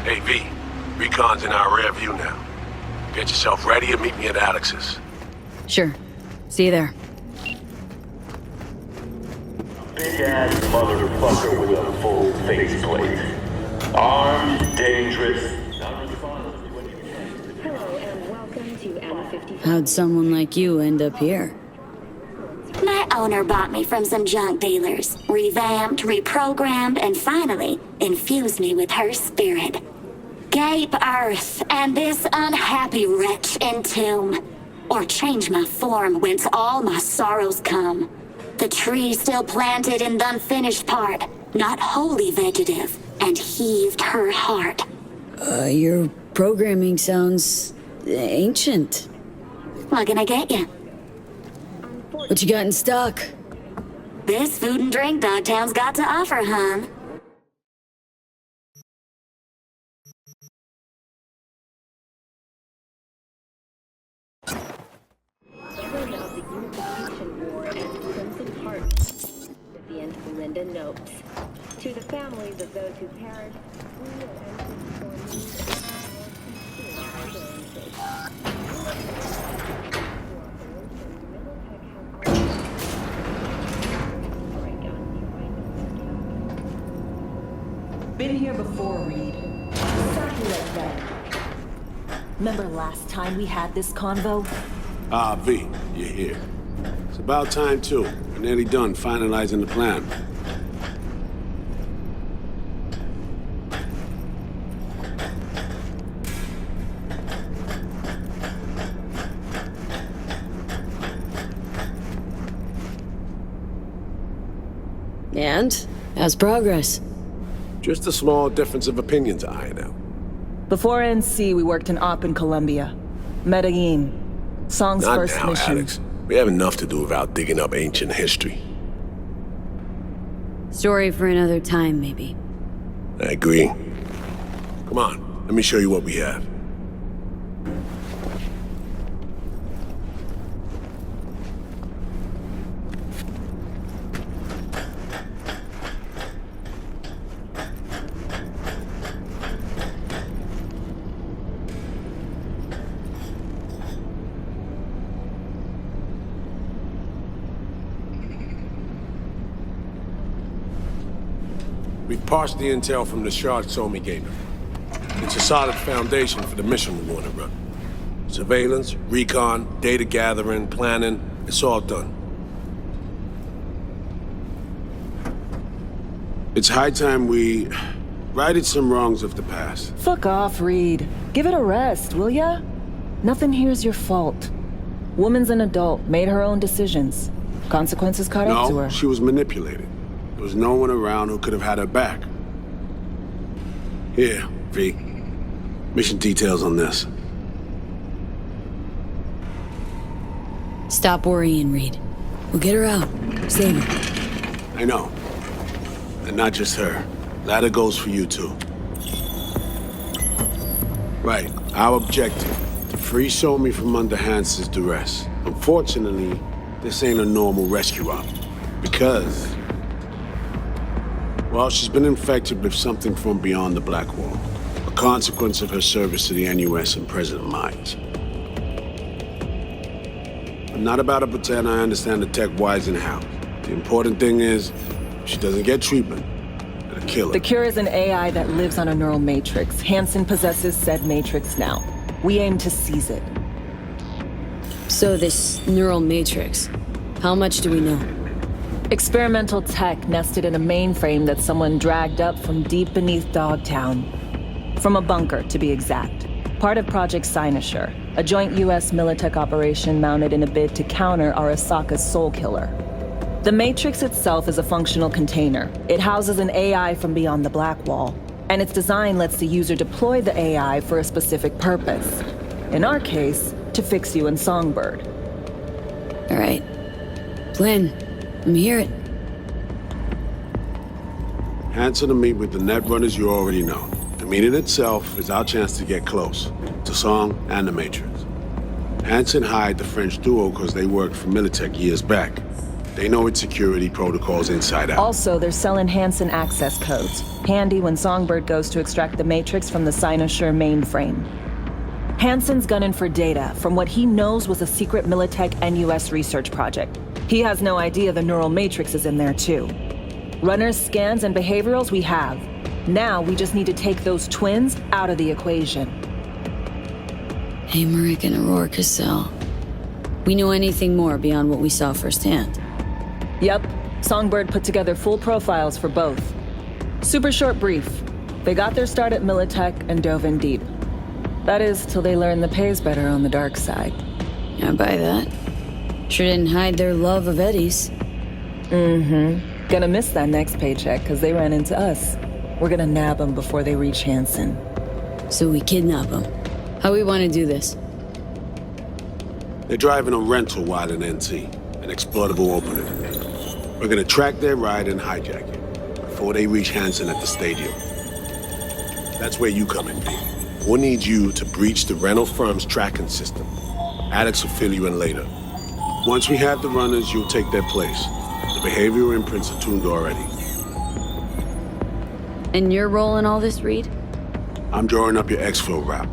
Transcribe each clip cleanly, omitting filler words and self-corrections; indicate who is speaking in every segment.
Speaker 1: Hey, V. Recon's in our rear view now. Get yourself ready and meet me at Alex's.
Speaker 2: Sure. See you there.
Speaker 3: Big-ass motherfucker with a full faceplate. Armed, dangerous, non-responsive when you can.
Speaker 4: Hello and welcome to M55.
Speaker 2: How'd someone like you end up here?
Speaker 5: My owner bought me from some junk dealers, revamped, reprogrammed, and finally infused me with her spirit. Gape earth and this unhappy wretch entomb, or change my form whence all my sorrows come. The tree still planted in the unfinished part, not wholly vegetative, and heaved her heart.
Speaker 2: Your programming sounds ancient.
Speaker 5: What can I get you?
Speaker 2: What you got in stock?
Speaker 5: This food and drink Dogtown's got to offer, hon.
Speaker 4: Of the Unification War and Crimson Heart, recipient Linda Nopes. To the families of those who perished, we at
Speaker 6: Been here before, Reed. Exactly like that. Remember last time we had this convo?
Speaker 1: Ah, V, you're here. It's about time, too. We're nearly done finalizing the plan.
Speaker 2: And? How's progress?
Speaker 1: Just a small difference of opinion to iron out.
Speaker 6: Before NC, we worked in Op in Colombia. Medellin. Song's
Speaker 1: Not
Speaker 6: first
Speaker 1: now,
Speaker 6: mission.
Speaker 1: Alex. We have enough to do without digging up ancient history.
Speaker 2: Story for another time, maybe.
Speaker 1: I agree. Come on, let me show you what we have. We've parsed the intel from the shard Somi gave him. It's a solid foundation for the mission we want to run. Surveillance, recon, data gathering, planning, it's all done. It's high time we righted some wrongs of the past.
Speaker 6: Fuck off, Reed. Give it a rest, will ya? Nothing here's your fault. Woman's an adult, made her own decisions. Consequences caught up to
Speaker 1: No,
Speaker 6: her.
Speaker 1: she was manipulated. There was no one around who could have had her back. Here, V. Mission details on this.
Speaker 2: Stop worrying, Reed. We'll get her out. Save her.
Speaker 1: I know. And not just her. Ladder goes for you, too. Right. Our objective. To free Somi from under Hansen's duress. Unfortunately, this ain't a normal rescue op. Because... well, she's been infected with something from beyond the Black Wall. A consequence of her service to the NUS and President Myers. I'm not about to pretend I understand the tech whys and how. The important thing is, if she doesn't get treatment, it'll kill her.
Speaker 6: The cure is an AI that lives on a neural matrix. Hansen possesses said matrix now. We aim to seize it.
Speaker 2: So this neural matrix, how much do we know?
Speaker 6: Experimental tech nested in a mainframe that someone dragged up from deep beneath Dogtown. From a bunker, to be exact. Part of Project Cynosure, a joint US Militech operation mounted in a bid to counter Arasaka's Soul Killer. The Matrix itself is a functional container. It houses an AI from beyond the Black Wall, and its design lets the user deploy the AI for a specific purpose. In our case, to fix you in Songbird.
Speaker 2: All right. Plan. Let me hear it.
Speaker 1: Hansen to meet with the net runners you already know. The meeting itself is our chance to get close to Song and the Matrix. Hansen hired the French duo because they worked for Militech years back. They know its security protocols inside out.
Speaker 6: Also, they're selling Hansen access codes. Handy when Songbird goes to extract the Matrix from the Cynosure mainframe. Hansen's gunning for data from what he knows was a secret Militech NUS research project. He has no idea the neural matrix is in there too. Runners, scans, and behaviorals we have. Now we just need to take those twins out of the equation.
Speaker 2: Hamerick and Aurora Cassell. We know anything more beyond what we saw firsthand?
Speaker 6: Yep, Songbird put together full profiles for both. Super short brief. They got their start at Militech and dove in deep. That is, till they learned the pay's better on the dark side.
Speaker 2: I buy that. Sure didn't hide their love of Eddie's.
Speaker 6: Gonna miss that next paycheck, cause they ran into us. We're gonna nab them before they reach Hansen.
Speaker 2: So we kidnap them. How we want to do this?
Speaker 1: They're driving a rental while in NT, an exploitable opening. We're gonna track their ride and hijack it before they reach Hansen at the stadium. That's where you come in, Pete. We'll need you to breach the rental firm's tracking system. Alex will fill you in later. Once we have the runners, you'll take their place. The behavioral imprints are tuned already.
Speaker 2: And your role in all this, Reed?
Speaker 1: I'm drawing up your exfil route.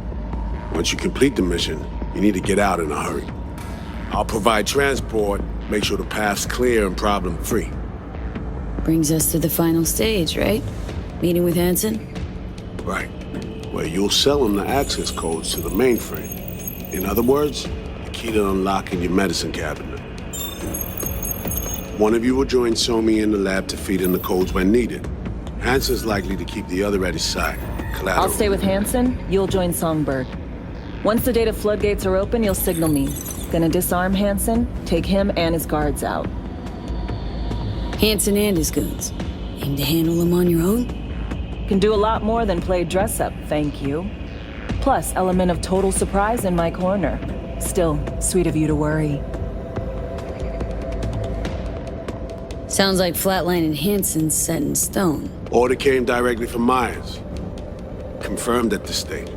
Speaker 1: Once you complete the mission, you need to get out in a hurry. I'll provide transport, make sure the path's clear and problem-free.
Speaker 2: Brings us to the final stage, right? Meeting with Hansen?
Speaker 1: Right. Where you'll sell them the access codes to the mainframe. In other words, the key to unlocking your medicine cabinet. One of you will join Somi in the lab to feed in the codes when needed. Hansen's likely to keep the other at his side. Collateral.
Speaker 6: I'll stay with Hansen, you'll join Songbird. Once the data floodgates are open, you'll signal me. Gonna disarm Hansen, take him and his guards out.
Speaker 2: Hansen and his goons. Aim to handle them on your own?
Speaker 6: Can do a lot more than play dress-up, thank you. Plus, element of total surprise in my corner. Still, sweet of you to worry.
Speaker 2: Sounds like Flatline and Hansen's set in stone.
Speaker 1: Order came directly from Myers. Confirmed at the state.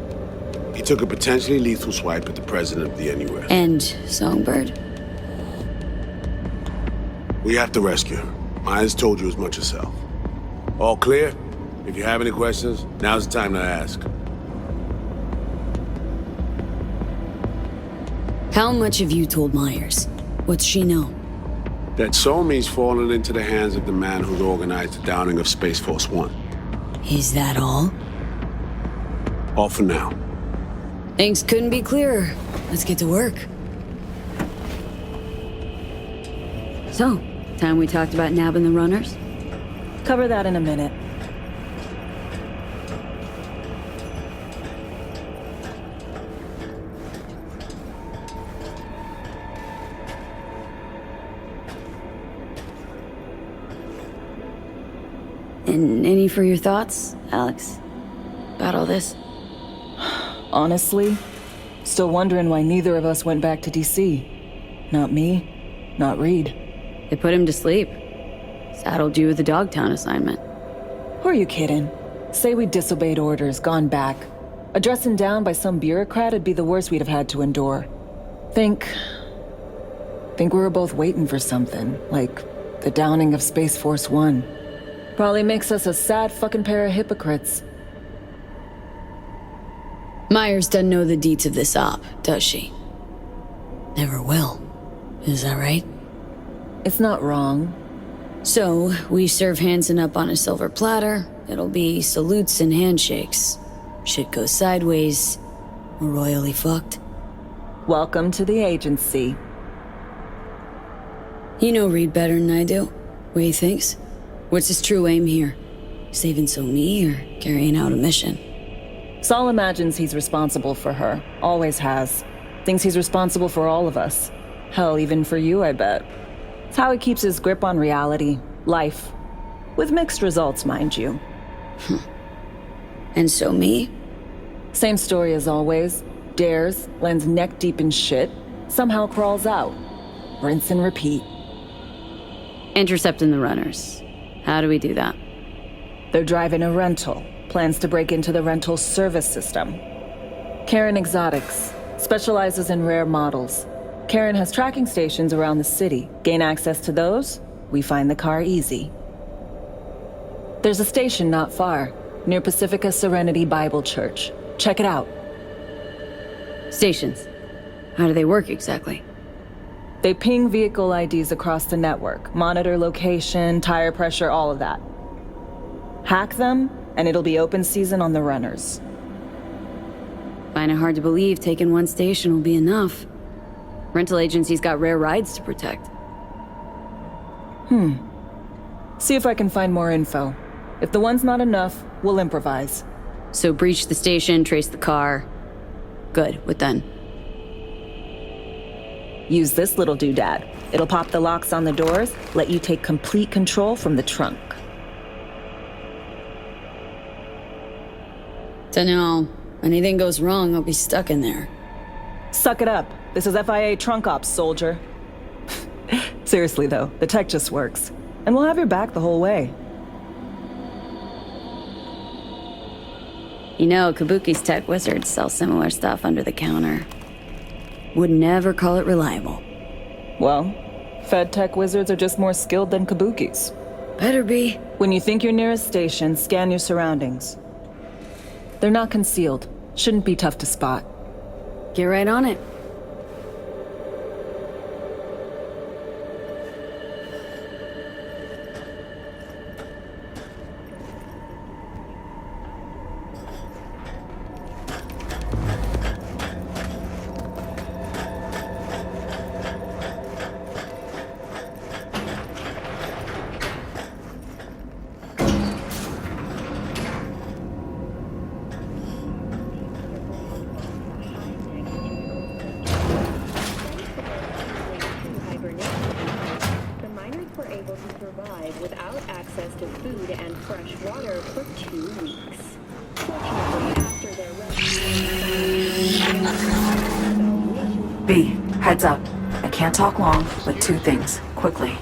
Speaker 1: He took a potentially lethal swipe at the president of the NUS.
Speaker 2: And Songbird?
Speaker 1: We have to rescue her. Myers told you as much herself. All clear? If you have any questions, now's the time to ask.
Speaker 2: How much have you told Myers? What's she know?
Speaker 1: That Somi's fallen into the hands of the man who's organized the downing of Space Force One.
Speaker 2: Is that all?
Speaker 1: All for now.
Speaker 2: Things couldn't be clearer. Let's get to work. So, time we talked about nabbing the runners?
Speaker 6: Cover that in a minute.
Speaker 2: And any for your thoughts, Alex? About all this?
Speaker 6: Honestly, still wondering why neither of us went back to DC. Not me, not Reed.
Speaker 2: They put him to sleep. Saddled you with the Dogtown assignment.
Speaker 6: Who are you kidding? Say we disobeyed orders, gone back. A dressing down by some bureaucrat would be the worst we'd have had to endure. Think we were both waiting for something, like the downing of Space Force One. Probably makes us a sad fucking pair of hypocrites.
Speaker 2: Myers doesn't know the deets of this op, does she? Never will. Is that right?
Speaker 6: It's not wrong.
Speaker 2: So, we serve Hansen up on a silver platter. It'll be salutes and handshakes. Shit goes sideways. We're royally fucked.
Speaker 6: Welcome to the agency.
Speaker 2: You know Reed better than I do. What he thinks? What's his true aim here? Saving Somi or carrying out a mission?
Speaker 6: Saul imagines he's responsible for her. Always has. Thinks he's responsible for all of us. Hell, even for you, I bet. It's how he keeps his grip on reality, life. With mixed results, mind you.
Speaker 2: And Somi?
Speaker 6: Same story as always. Dares, lands neck deep in shit, somehow crawls out. Rinse and repeat.
Speaker 2: Intercepting the runners. How do we do that?
Speaker 6: They're driving a rental. Plans to break into the rental service system. Karen Exotics. Specializes in rare models. Karen has tracking stations around the city. Gain access to those, we find the car easy. There's a station not far, near Pacifica Serenity Bible Church. Check it out.
Speaker 2: Stations. How do they work exactly?
Speaker 6: They ping vehicle IDs across the network, monitor location, tire pressure, all of that. Hack them, and it'll be open season on the runners.
Speaker 2: Find it hard to believe taking one station will be enough. Rental agencies got rare rides to protect.
Speaker 6: See if I can find more info. If the one's not enough, we'll improvise.
Speaker 2: So breach the station, trace the car. Good, what then?
Speaker 6: Use this little doodad. It'll pop the locks on the doors, let you take complete control from the trunk.
Speaker 2: Dunno. Anything goes wrong, I'll be stuck in there.
Speaker 6: Suck it up. This is FIA trunk ops, soldier. Seriously though, the tech just works. And we'll have your back the whole way.
Speaker 2: You know, Kabuki's tech wizards sell similar stuff under the counter. Would never call it reliable.
Speaker 6: Well, Fed tech wizards are just more skilled than Kabukis.
Speaker 2: Better be.
Speaker 6: When you think you're near a station, scan your surroundings. They're not concealed. Shouldn't be tough to spot.
Speaker 2: Get right on it.
Speaker 4: The miners were able to survive without access to food and fresh water for 2 weeks. Fortunately, after their rescue,
Speaker 7: B, heads up. I can't talk long, but 2 things, quickly.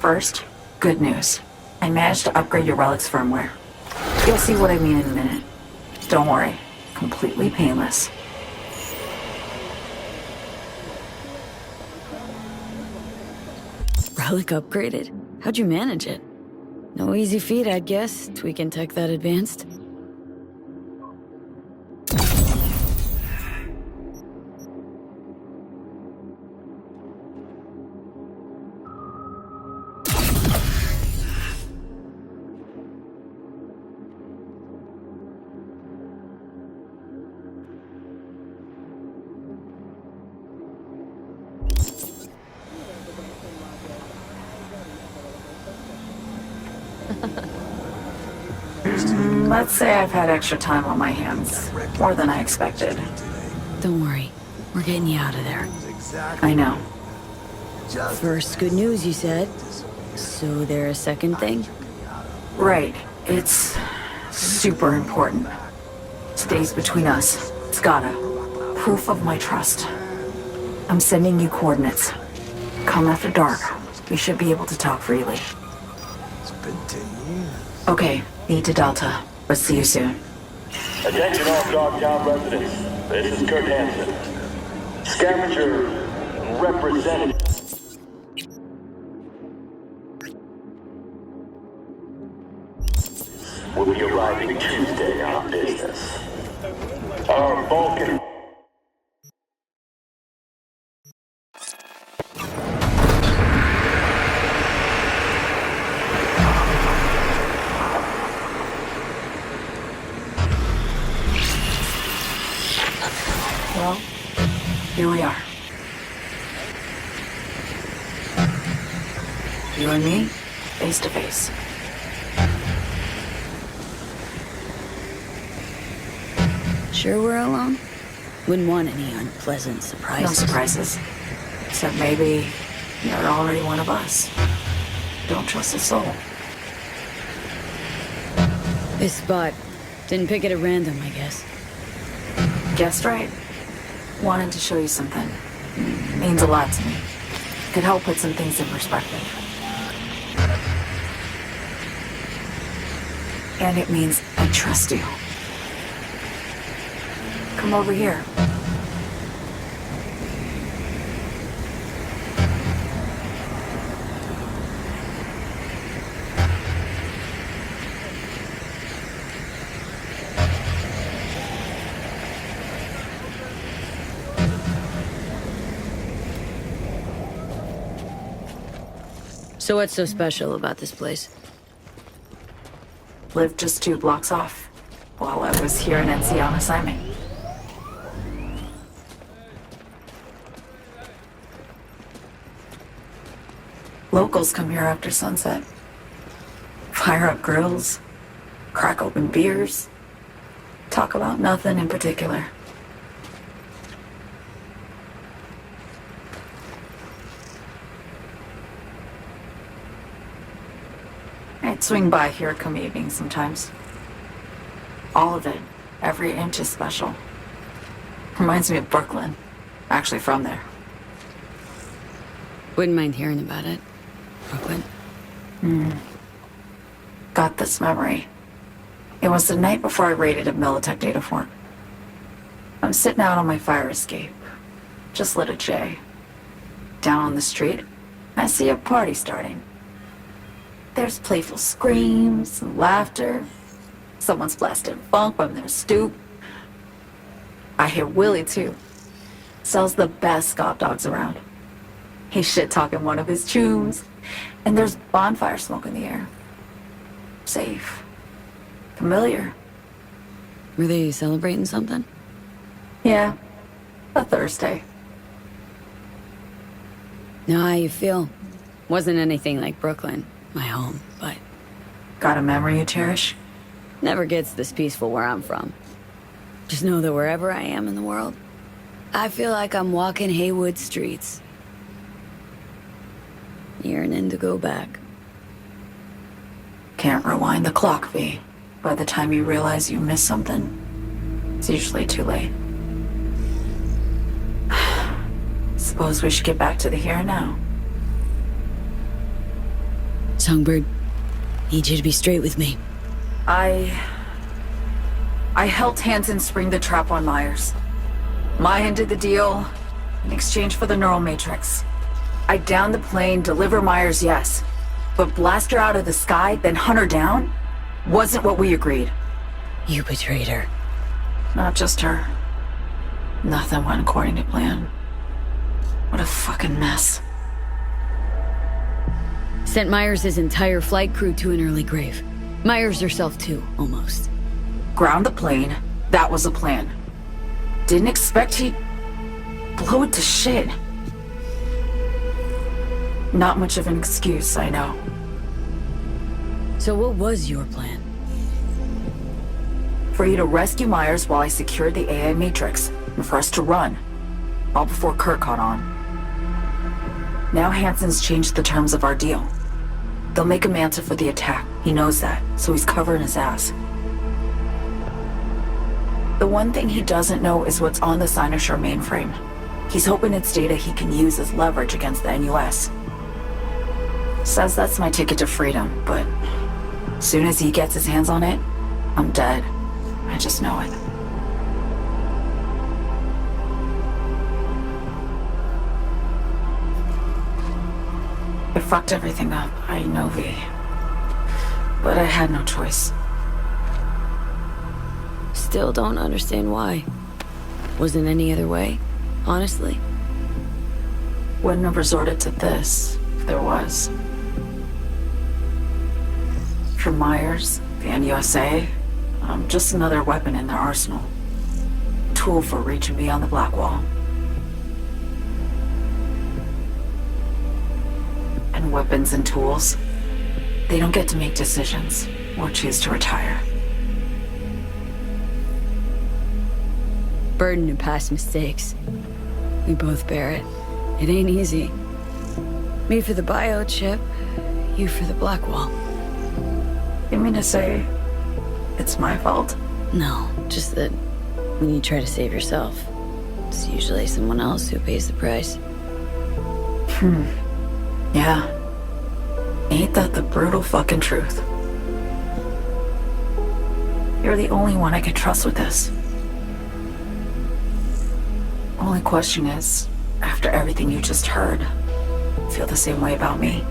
Speaker 7: First, good news. I managed to upgrade your Relic's firmware. You'll see what I mean in a minute. Don't worry, completely painless.
Speaker 2: Relic upgraded? How'd you manage it? No easy feat, I'd guess, tweaking tech that advanced.
Speaker 7: Let's say I've had extra time on my hands. More than I expected.
Speaker 2: Don't worry, we're getting you out of there.
Speaker 7: I know.
Speaker 2: First, good news, you said. So there a second thing?
Speaker 7: Right. It's super important. Stays between us. It's gotta. Proof of my trust. I'm sending you coordinates. Come after dark. We should be able to talk freely.
Speaker 8: It's been 10 years.
Speaker 7: Okay, need to Delta. But see you soon.
Speaker 3: Attention all Dogtown residents. This is Kurt Hansen. Scavenger representative. Will be arriving Tuesday on business. Our Vulcan.
Speaker 7: Well, here we are. You and me, face to face.
Speaker 2: Sure we're alone? Wouldn't want any unpleasant surprises.
Speaker 7: No surprises. Except maybe you're already one of us. Don't trust a soul.
Speaker 2: This spot. Didn't pick it at random, I guess.
Speaker 7: Guessed right. Wanted to show you something. Means a lot to me. Could help put some things in perspective. And it means I trust you. Come over here.
Speaker 2: So what's so special about this place?
Speaker 7: Lived just 2 blocks off while I was here in NC on assignment. Locals come here after sunset. Fire up grills, crack open beers, talk about nothing in particular. I'd swing by here come evening sometimes. All of it, every inch is special. Reminds me of Brooklyn. Actually from there.
Speaker 2: Wouldn't mind hearing about it. Brooklyn.
Speaker 7: Got this memory. It was the night before I raided a Militech data fort. I'm sitting out on my fire escape. Just lit a J. Down on the street, I see a party starting. There's playful screams and laughter. Someone's blasting funk from their stoop. I hear Willie, too. Sells the best Scott dogs around. He's shit-talking one of his chooms, and there's bonfire smoke in the air. Safe. Familiar.
Speaker 2: Were they celebrating something?
Speaker 7: Yeah. A Thursday.
Speaker 2: Know how you feel? Wasn't anything like Brooklyn, my home, but
Speaker 7: Got a memory you cherish?
Speaker 2: never gets this peaceful where I'm from. Just know that wherever I am in the world, I feel like I'm walking Haywood streets. Yearning to go back.
Speaker 7: Can't rewind the clock, V. By the time you realize you missed something, it's usually too late. Suppose we should get back to the here and now.
Speaker 2: Songbird, need you to be straight with me.
Speaker 7: I helped Hansen spring the trap on Myers. Maya did the deal in exchange for the neural matrix. I downed the plane, deliver Myers, yes. But blast her out of the sky, then hunt her down? Wasn't what we agreed.
Speaker 2: You betrayed her.
Speaker 7: Not just her. Nothing went according to plan. What a fucking mess.
Speaker 2: Sent Myers' entire flight crew to an early grave. Myers herself too, almost.
Speaker 7: Ground the plane, that was the plan. Didn't expect he'd blow it to shit. Not much of an excuse, I know.
Speaker 2: So what was your plan?
Speaker 7: For you to rescue Myers while I secured the AI Matrix, and for us to run. All before Kurt caught on. Now Hansen's changed the terms of our deal. They'll make him answer for the attack. He knows that, so he's covering his ass. The one thing he doesn't know is what's on the Cynosure mainframe. He's hoping it's data he can use as leverage against the NUS. Says that's my ticket to freedom, but soon as he gets his hands on it, I'm dead. I just know it. I fucked everything up, I know, V. But I had no choice.
Speaker 2: Still don't understand why. Wasn't any other way, honestly.
Speaker 7: Wouldn't have resorted to this, if there was. For Myers, the NUSA, I'm just another weapon in their arsenal. Tool for reaching beyond the Black Wall. And weapons and tools, they don't get to make decisions or choose to retire.
Speaker 2: Burden of past mistakes. We both bear it. It ain't easy. Me for the biochip, you for the Black Wall.
Speaker 7: You mean to say it's my fault?
Speaker 2: No, just that when you try to save yourself, it's usually someone else who pays the price.
Speaker 7: Yeah. Ain't that the brutal fucking truth? You're the only one I can trust with this. Only question is, after everything you just heard, feel the same way about me?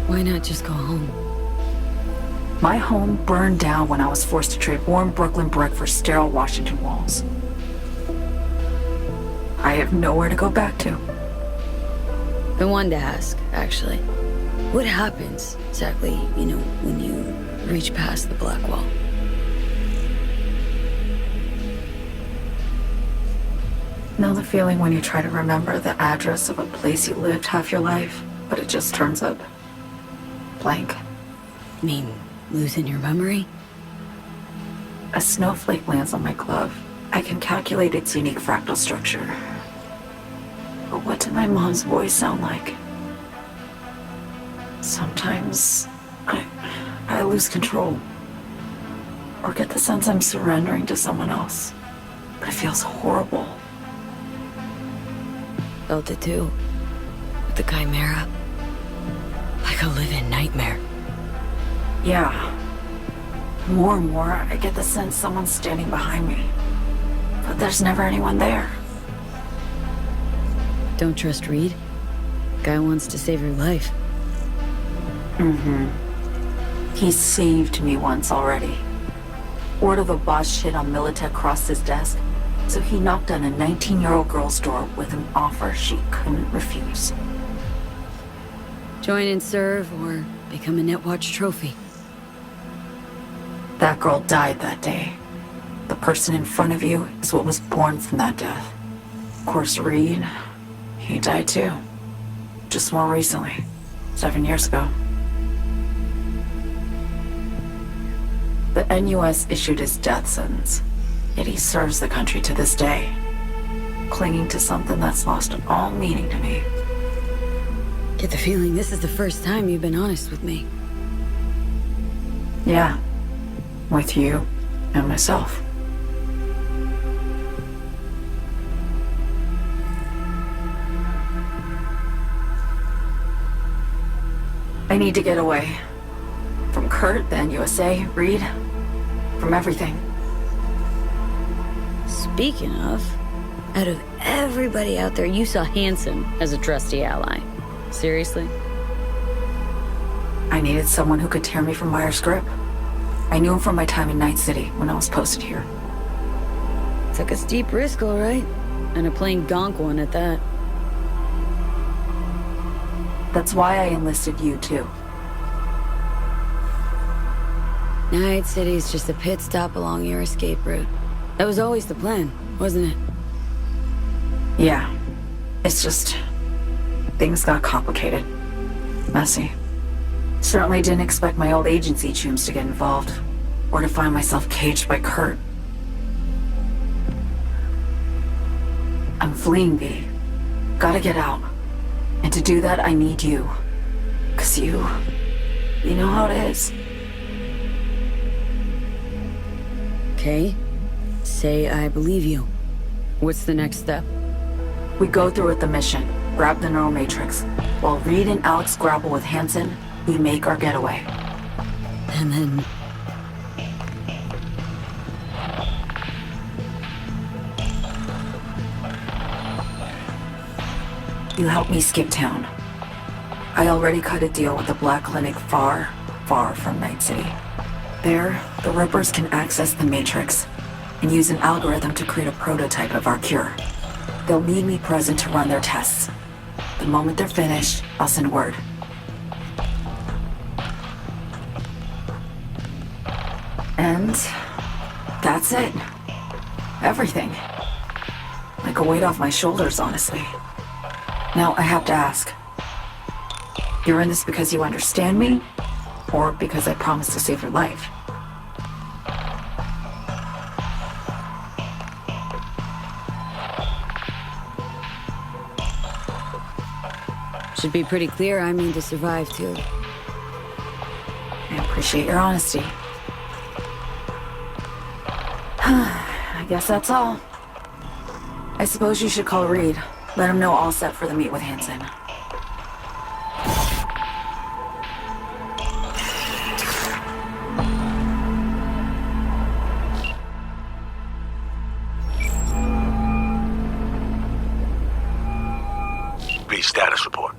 Speaker 2: Why not just go home?
Speaker 7: My home burned down when I was forced to trade warm Brooklyn brick for sterile Washington walls. I have nowhere to go back to.
Speaker 2: I wanted to ask, actually. What happens exactly, when you reach past the black wall?
Speaker 7: Know the feeling when you try to remember the address of a place you lived half your life, but it just turns up blank?
Speaker 2: Mean losing your memory?
Speaker 7: A snowflake lands on my glove. I can calculate its unique fractal structure. But what did my mom's voice sound like? Sometimes I lose control. Or get the sense I'm surrendering to someone else. But it feels horrible.
Speaker 2: Felt it too. With the Chimera. Like a living nightmare.
Speaker 7: Yeah. More and more, I get the sense someone's standing behind me. But there's never anyone there.
Speaker 2: Don't trust Reed? Guy wants to save your life.
Speaker 7: He saved me once already. Word of a boss shit on Militech crossed his desk, so he knocked on a 19-year-old girl's door with an offer she couldn't refuse.
Speaker 2: Join and serve, or become a Netwatch trophy.
Speaker 7: That girl died that day. The person in front of you is what was born from that death. Of course, Reed, he died too. Just more recently. 7 years ago. The NUS issued his death sentence, yet he serves the country to this day, clinging to something that's lost all meaning to me.
Speaker 2: Get the feeling this is the first time you've been honest with me.
Speaker 7: Yeah, with you and myself. I need to get away. From Kurt, then USA, Reed, from everything.
Speaker 2: Speaking of, out of everybody out there, you saw Hansen as a trusty ally. Seriously?
Speaker 7: I needed someone who could tear me from Myers' grip. I knew him from my time in Night City when I was posted here.
Speaker 2: Took a steep risk, all right. And a plain gonk one at that.
Speaker 7: That's why I enlisted you, too.
Speaker 2: Night City's just a pit stop along your escape route. That was always the plan, wasn't it?
Speaker 7: Yeah. It's just... things got complicated. Messy. Certainly didn't expect my old agency chooms to get involved. Or to find myself caged by Kurt. I'm fleeing, V. Gotta get out. And to do that, I need you. 'Cause you know how it is.
Speaker 2: Okay. Say I believe you. What's the next step?
Speaker 7: We go through with the mission, grab the neural matrix. While Reed and Alex grapple with Hansen, we make our getaway.
Speaker 2: And then...
Speaker 7: You help me skip town. I already cut a deal with the Black Clinic far, far from Night City. There, the Rippers can access the Matrix and use an algorithm to create a prototype of our cure. They'll need me present to run their tests. The moment they're finished, I'll send word. And that's it. Everything. Like a weight off my shoulders, honestly. Now, I have to ask. You're in this because you understand me? Or because I promised to save your life?
Speaker 2: Should be pretty clear I mean to survive, too.
Speaker 7: I appreciate your honesty. I guess that's all. I suppose you should call Reed. Let him know all set for the meet with Hansen.
Speaker 1: B status report.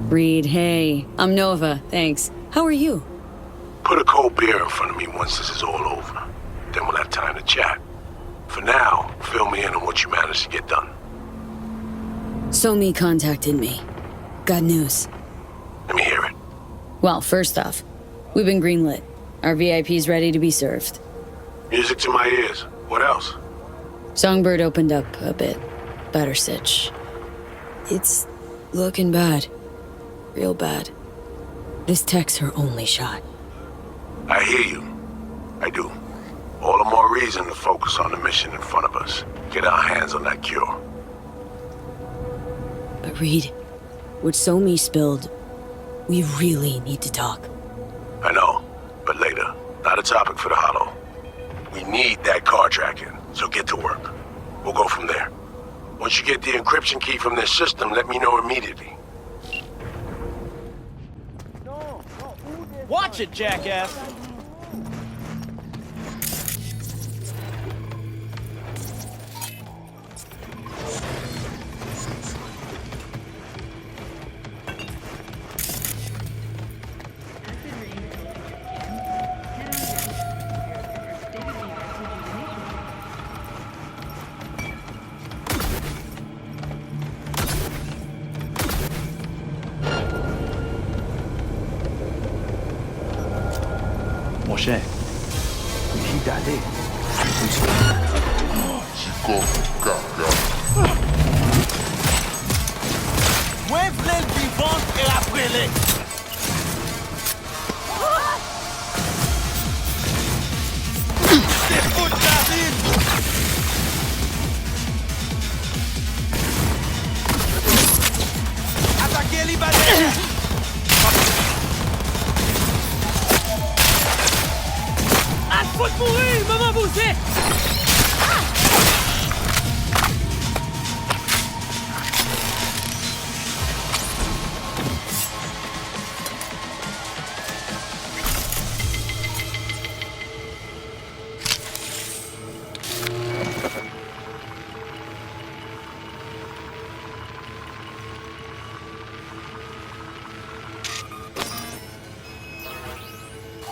Speaker 2: Reed, hey. I'm Nova, thanks. How are you?
Speaker 1: Put a cold beer in front of me once this is all over. Then we'll have time to chat. For now, fill me in on what you managed to get done.
Speaker 2: Somi contacted me. Got news.
Speaker 1: Let me hear it.
Speaker 2: Well, first off, we've been greenlit. Our VIP's ready to be served.
Speaker 1: Music to my ears. What else?
Speaker 2: Songbird opened up a bit. Better sitch. It's looking bad. Real bad. This tech's her only shot.
Speaker 1: I hear you. I do. All the more reason to focus on the mission in front of us. Get our hands on that cure.
Speaker 2: But Reed, what Somi spilled, we really need to talk.
Speaker 1: I know, but later. Not a topic for the Hollow. We need that car tracking, so get to work. We'll go from there. Once you get the encryption key from this system, let me know immediately.
Speaker 9: Watch it, jackass!
Speaker 8: Mon cher, vite d'aller.
Speaker 9: Mueble el vivant et après-les! C'est fou de la ville! Attaquez les balais! Faut te mourir, maman bousée!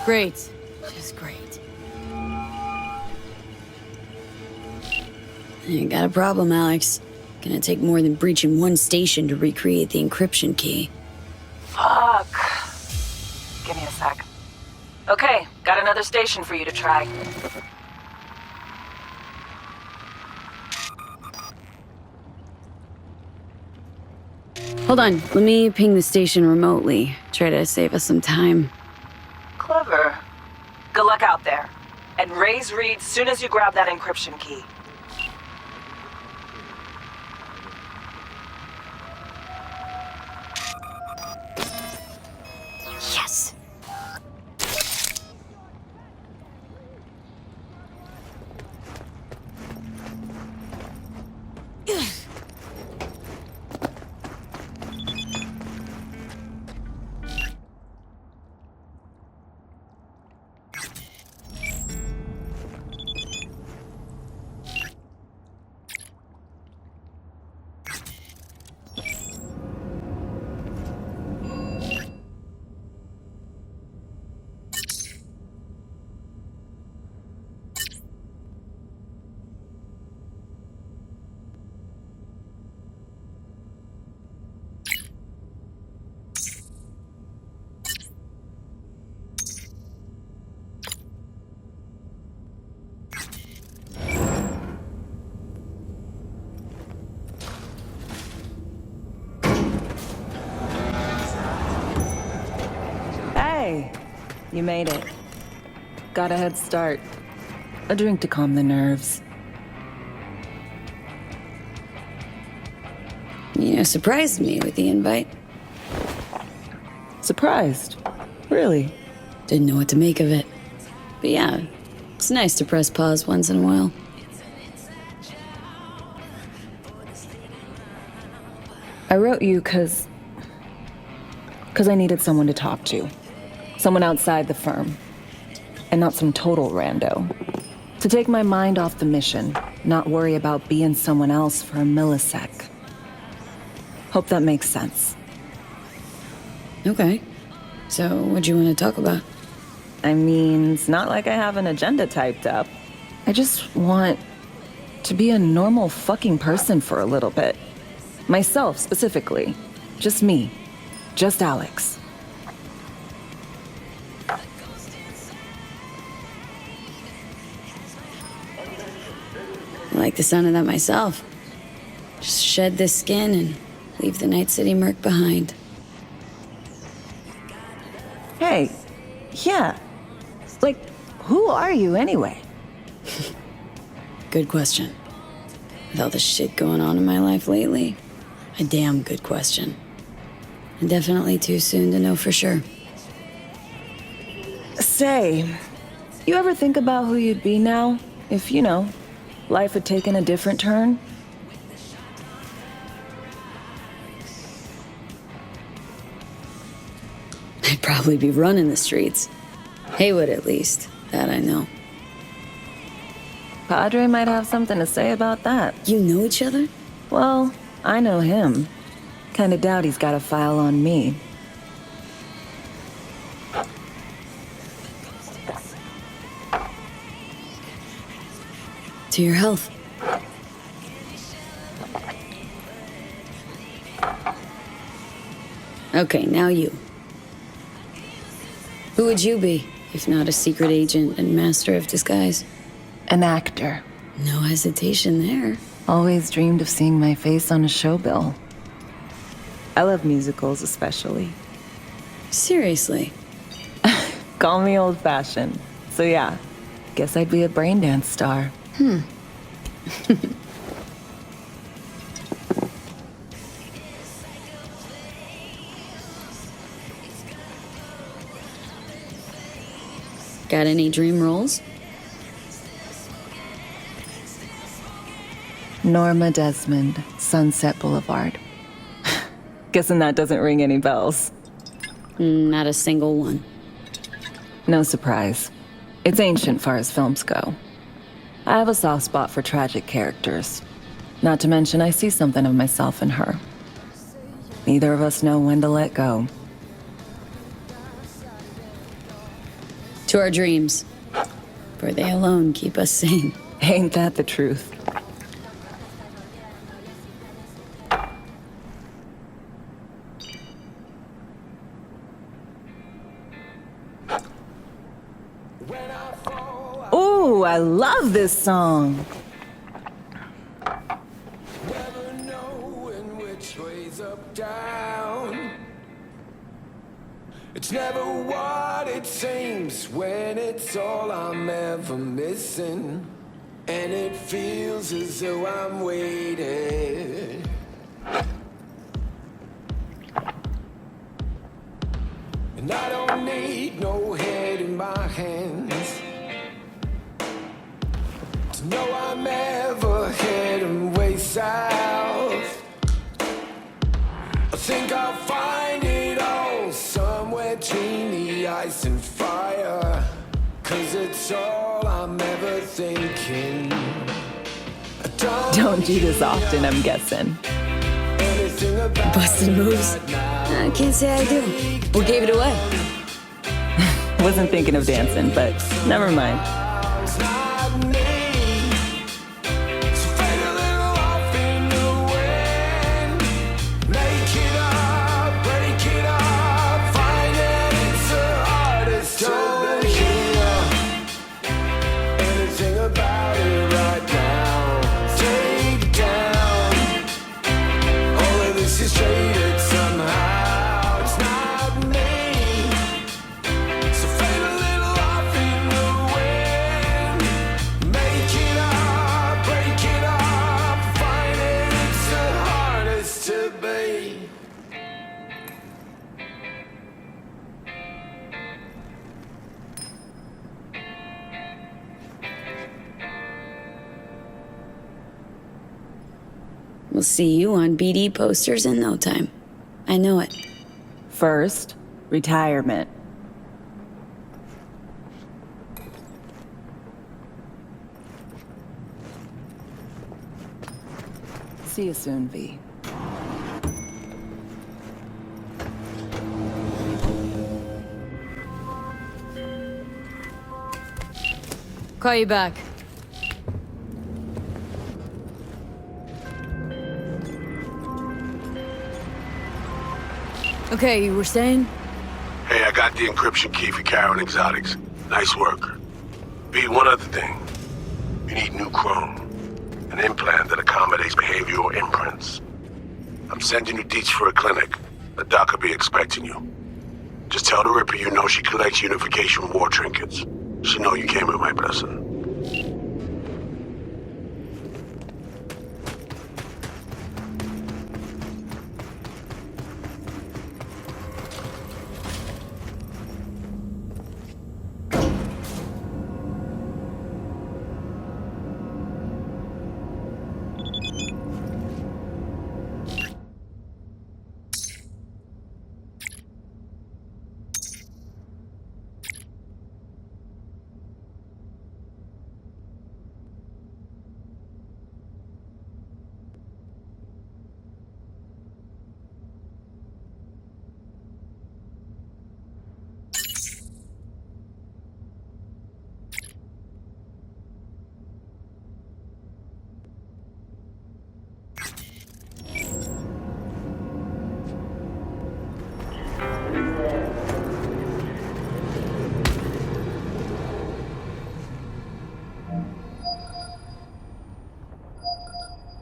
Speaker 2: Great. Just great. You got a problem, Alex. Gonna take more than breaching one station to recreate the encryption key.
Speaker 6: Fuck. Give me a sec. Okay, got another station for you to try.
Speaker 2: Hold on, let me ping the station remotely. Try to save us some time.
Speaker 6: Clever. Good luck out there. And raise Reed soon as you grab that encryption key.
Speaker 2: Yes!
Speaker 6: Hey, you made it. Got a head start. A drink to calm the nerves.
Speaker 2: You surprised me with the invite.
Speaker 6: Surprised? Really?
Speaker 2: Didn't know what to make of it. But yeah, it's nice to press pause once in a while.
Speaker 6: I wrote you because I needed someone to talk to. Someone outside the firm. And not some total rando. To take my mind off the mission, not worry about being someone else for a millisec. Hope that makes sense.
Speaker 2: Okay. So, what do you want to talk about?
Speaker 6: I mean, it's not like I have an agenda typed up. I just want to be a normal fucking person for a little bit. Myself, specifically. Just me. Just Alex.
Speaker 2: I like the sound of that myself. Just shed this skin and leave the Night City murk behind.
Speaker 6: Hey, yeah. Like, who are you anyway?
Speaker 2: Good question. With all the shit going on in my life lately, a damn good question. And definitely too soon to know for sure.
Speaker 6: Say, you ever think about who you'd be now if, life had taken a different turn?
Speaker 2: I'd probably be running the streets. Haywood, at least. That I know.
Speaker 6: Padre might have something to say about that.
Speaker 2: You know each other?
Speaker 6: Well, I know him. Kinda doubt he's got a file on me.
Speaker 2: To your health. Okay, now you. Who would you be, if not a secret agent and master of disguise?
Speaker 6: An actor.
Speaker 2: No hesitation there.
Speaker 6: Always dreamed of seeing my face on a show bill. I love musicals, especially.
Speaker 2: Seriously?
Speaker 6: Call me old-fashioned. So yeah, guess I'd be a brain dance star.
Speaker 2: Got any dream roles?
Speaker 6: Norma Desmond, Sunset Boulevard. Guessing that doesn't ring any bells.
Speaker 2: Not a single one.
Speaker 6: No surprise. It's ancient far as films go. I have a soft spot for tragic characters. Not to mention I see something of myself in her. Neither of us know when to let go.
Speaker 2: To our dreams. For they alone keep us sane.
Speaker 6: Ain't that the truth? Ooh, I love this song.
Speaker 10: Never knowing which way's up, down. It's never what it seems when it's all I'm ever missing. And it feels as though I'm waiting. And I don't need no head in my hands to know I'm ever heading way south. I think I'll find it all somewhere between the ice and fire. 'Cause it's all I'm ever thinking.
Speaker 6: Don't do this often, I'm guessing.
Speaker 2: Busted moves? I can't say I do. What gave it away?
Speaker 6: Wasn't thinking of dancing, but never mind.
Speaker 2: We'll see you on BD posters in no time. I know it.
Speaker 6: First, retirement. See you soon, V.
Speaker 2: Call you back. Okay, you were saying?
Speaker 1: Hey, I got the encryption key for Karen Exotics. Nice work. B, one other thing. You need new chrome. An implant that accommodates behavioral imprints. I'm sending you deets for a clinic. The doc will be expecting you. Just tell the Ripper you know she collects Unification War trinkets. She know you came with my blessing.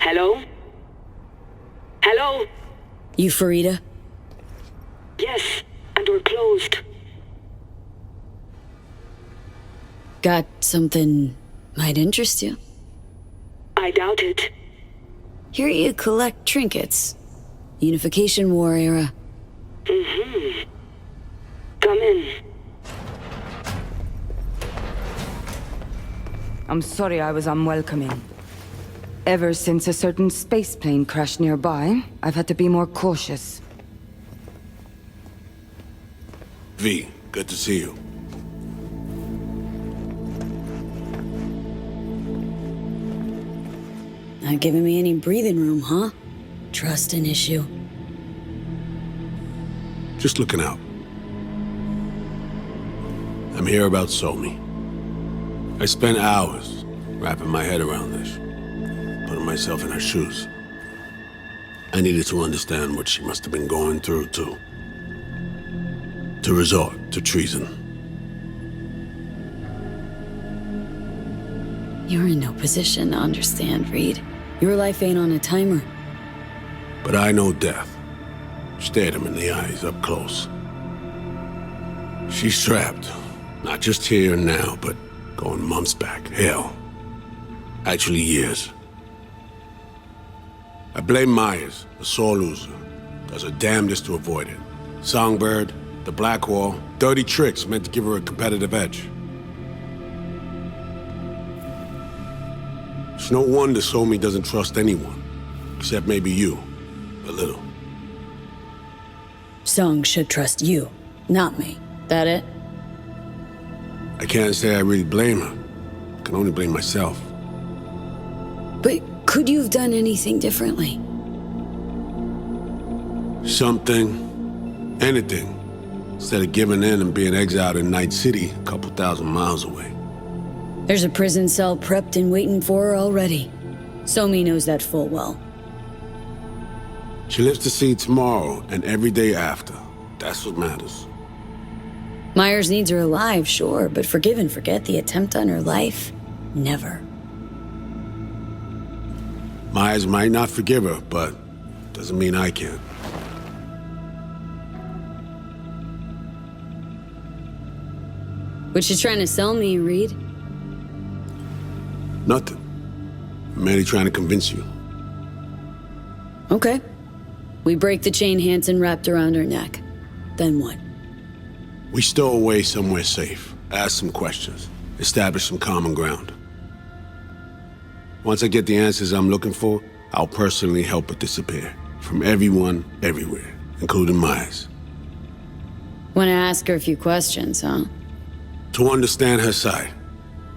Speaker 11: Hello? Hello?
Speaker 2: You Farida?
Speaker 11: Yes, and we're closed.
Speaker 2: Got something might interest you?
Speaker 11: I doubt it.
Speaker 2: Here you collect trinkets. Unification War era.
Speaker 11: Mm-hmm. Come in.
Speaker 12: I'm sorry I was unwelcoming. Ever since a certain space plane crashed nearby, I've had to be more cautious.
Speaker 1: V, good to see you.
Speaker 2: Not giving me any breathing room, huh? Trust an issue.
Speaker 1: Just looking out. I'm here about Somi. I spent hours wrapping my head around this, putting myself in her shoes. I needed to understand what she must have been going through to resort to treason.
Speaker 2: You're in no position to understand, Reed. Your life ain't on a timer.
Speaker 1: But I know death. Stared him in the eyes up close. She's trapped. Not just here and now, but going months back. Hell. Actually years. I blame Myers, the sore loser. Does her damnedest to avoid it. Songbird, the Blackwall, dirty tricks meant to give her a competitive edge. It's no wonder Somi doesn't trust anyone. Except maybe you. A little.
Speaker 2: Song should trust you, not me. That it?
Speaker 1: I can't say I really blame her. I can only blame myself.
Speaker 2: But could you have done anything differently?
Speaker 1: Something. Anything. Instead of giving in and being exiled in Night City, a couple thousand miles away.
Speaker 2: There's a prison cell prepped and waiting for her already. Somi knows that full well.
Speaker 1: She lives to see tomorrow and every day after. That's what matters.
Speaker 2: Myers needs her alive, sure, but forgive and forget the attempt on her life? Never.
Speaker 1: Myers might not forgive her, but doesn't mean I can.
Speaker 2: What you trying to sell me, Reed?
Speaker 1: Nothing. I'm merely trying to convince you.
Speaker 2: Okay. We break the chain Hansen wrapped around her neck. Then what?
Speaker 1: We stow away somewhere safe, ask some questions, establish some common ground. Once I get the answers I'm looking for, I'll personally help her disappear. From everyone, everywhere, including Myers.
Speaker 2: Wanna ask her a few questions, huh?
Speaker 1: To understand her side.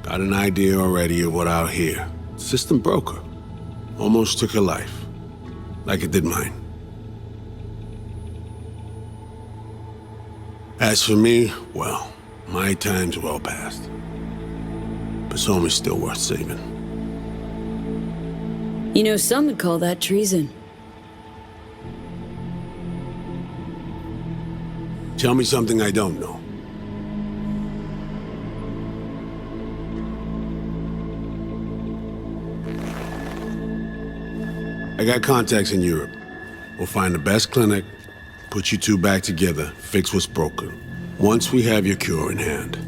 Speaker 1: Got an idea already of what I'll hear. System broke her. Almost took her life. Like it did mine. As for me, well, my time's well past. But Somi's still worth saving.
Speaker 2: You know, some would call that treason.
Speaker 1: Tell me something I don't know. I got contacts in Europe. We'll find the best clinic, put you two back together, fix what's broken. Once we have your cure in hand.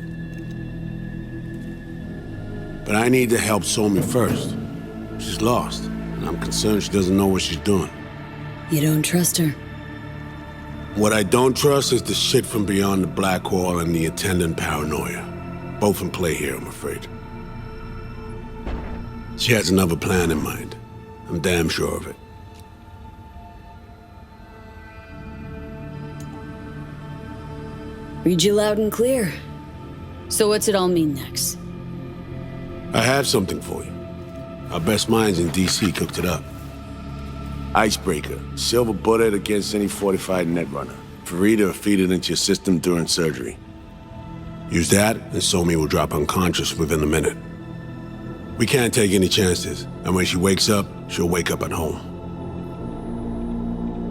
Speaker 1: But I need to help Somi first. She's lost, and I'm concerned she doesn't know what she's doing.
Speaker 2: You don't trust her?
Speaker 1: What I don't trust is the shit from beyond the black hole and the attendant paranoia. Both in play here, I'm afraid. She has another plan in mind. I'm damn sure of it.
Speaker 2: Read you loud and clear. So what's it all mean next?
Speaker 1: I have something for you. Our best minds in DC cooked it up. Icebreaker, silver bullet against any fortified netrunner. Farida will feed it into your system during surgery. Use that, and Somi will drop unconscious within a minute. We can't take any chances, and when she wakes up, she'll wake up at home.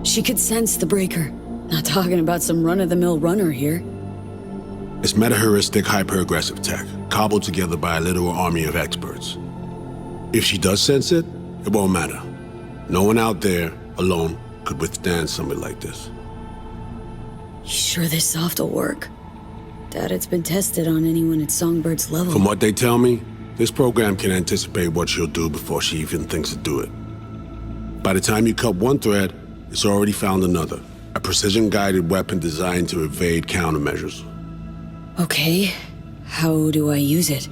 Speaker 2: She could sense the breaker. Not talking about some run-of-the-mill runner here.
Speaker 1: It's meta-heuristic hyper-aggressive tech, cobbled together by a literal army of experts. If she does sense it, it won't matter. No one out there, alone, could withstand something like this.
Speaker 2: You sure this soft will work? Doubt it's been tested on anyone at Songbird's level.
Speaker 1: From what they tell me, this program can anticipate what she'll do before she even thinks to do it. By the time you cut one thread, it's already found another. A precision-guided weapon designed to evade countermeasures.
Speaker 2: Okay, how do I use it?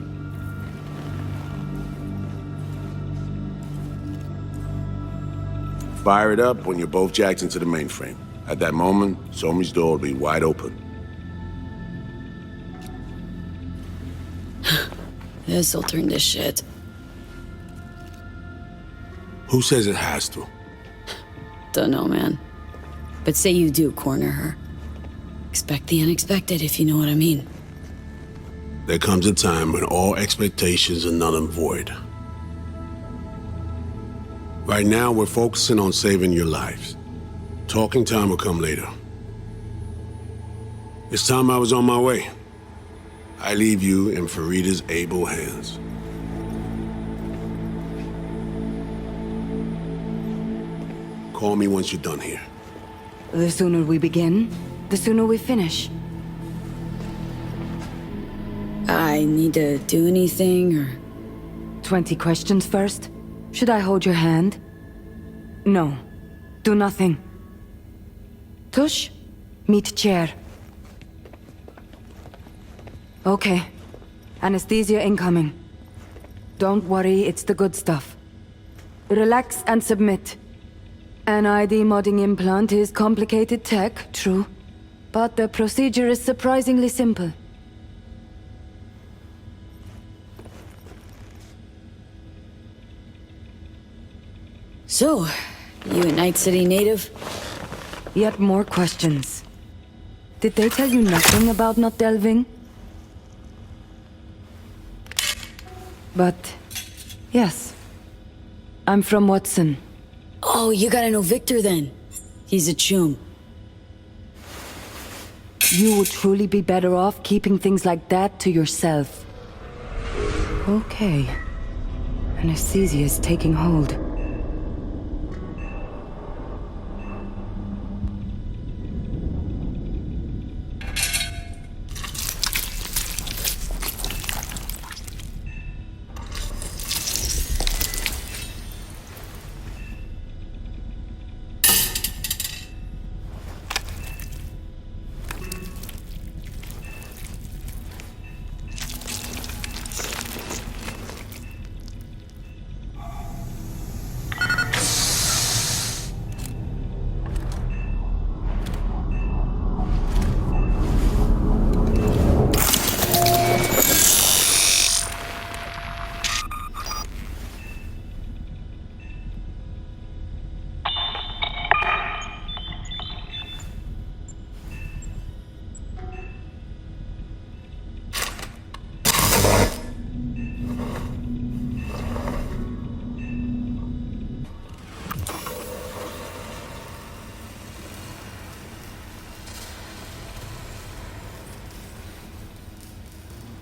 Speaker 1: Fire it up when you're both jacked into the mainframe. At that moment, Somi's door will be wide open.
Speaker 2: This'll turn to shit.
Speaker 1: Who says it has to?
Speaker 2: Dunno, man. But say you do corner her. Expect the unexpected, if you know what I mean.
Speaker 1: There comes a time when all expectations are null and void. Right now, we're focusing on saving your lives. Talking time will come later. It's time I was on my way. I leave you in Farida's able hands. Call me once you're done here.
Speaker 12: The sooner we begin, the sooner we finish.
Speaker 2: I need to do anything, or...
Speaker 12: 20 questions first? Should I hold your hand? No. Do nothing. Tush, meet chair. Okay. Anesthesia incoming. Don't worry, it's the good stuff. Relax and submit. An ID modding implant is complicated tech, true. But the procedure is surprisingly simple.
Speaker 2: So, you a Night City native?
Speaker 12: Yet more questions. Did they tell you nothing about not delving? But, yes. I'm from Watson.
Speaker 2: Oh, you gotta know Victor then. He's a chum.
Speaker 12: You would truly be better off keeping things like that to yourself. Okay. Anesthesia is taking hold.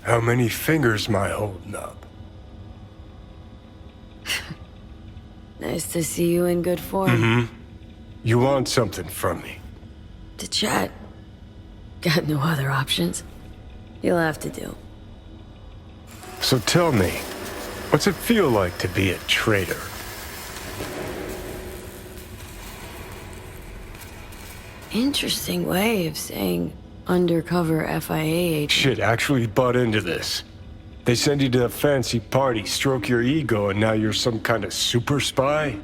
Speaker 13: How many fingers am I holding up?
Speaker 2: Nice to see you in good form.
Speaker 13: Mm-hmm. You want something from me?
Speaker 2: To chat. Got no other options. You'll have to do.
Speaker 13: So tell me, what's it feel like to be a traitor?
Speaker 2: Interesting way of saying undercover FIA agent.
Speaker 13: Shit, actually butt into this. They send you to a fancy party, stroke your ego, and now you're some kind of super spy?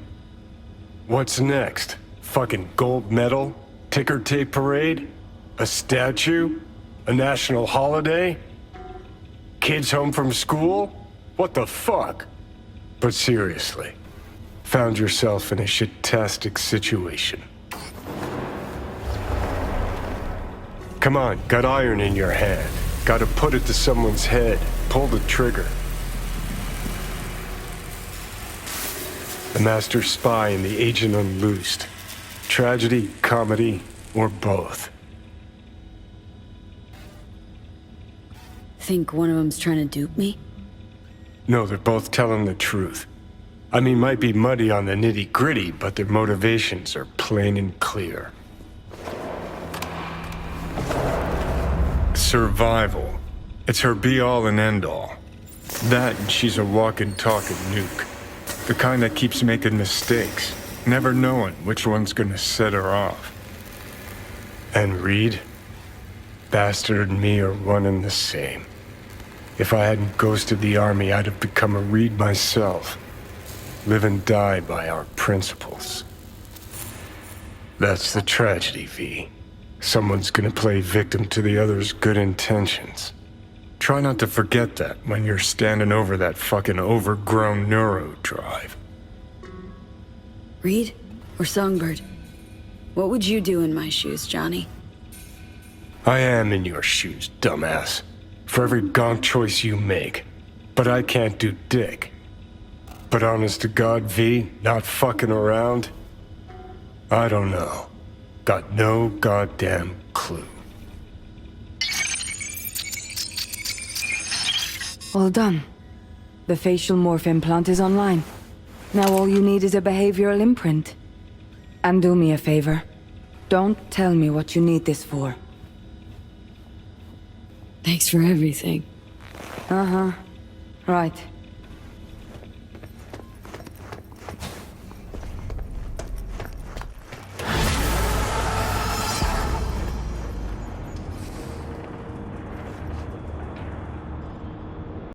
Speaker 13: What's next? Fucking gold medal? Ticker tape parade? A statue? A national holiday? Kids home from school? What the fuck? But seriously, found yourself in a shit-tastic situation. Come on, got iron in your hand. Gotta put it to someone's head. Pull the trigger. The master spy and the agent unloosed. Tragedy, comedy, or both.
Speaker 2: Think one of them's trying to dupe me?
Speaker 13: No, they're both telling the truth. I mean, might be muddy on the nitty-gritty, but their motivations are plain and clear. Survival. It's her be-all and end-all. That and she's a walking, talking nuke. The kind that keeps making mistakes, never knowing which one's gonna set her off. And Reed? Bastard and me are one and the same. If I hadn't ghosted the army, I'd have become a Reed myself. Live and die by our principles. That's the tragedy, V. Someone's gonna play victim to the other's good intentions. Try not to forget that when you're standing over that fucking overgrown neuro drive.
Speaker 2: Reed or Songbird? What would you do in my shoes, Johnny?
Speaker 13: I am in your shoes, dumbass. For every gonk choice you make. But I can't do dick. But honest to God, V, not fucking around? I don't know. Got no goddamn clue.
Speaker 12: All done. The facial morph implant is online. Now all you need is a behavioral imprint. And do me a favor. Don't tell me what you need this for.
Speaker 2: Thanks for everything.
Speaker 12: Uh-huh. Right.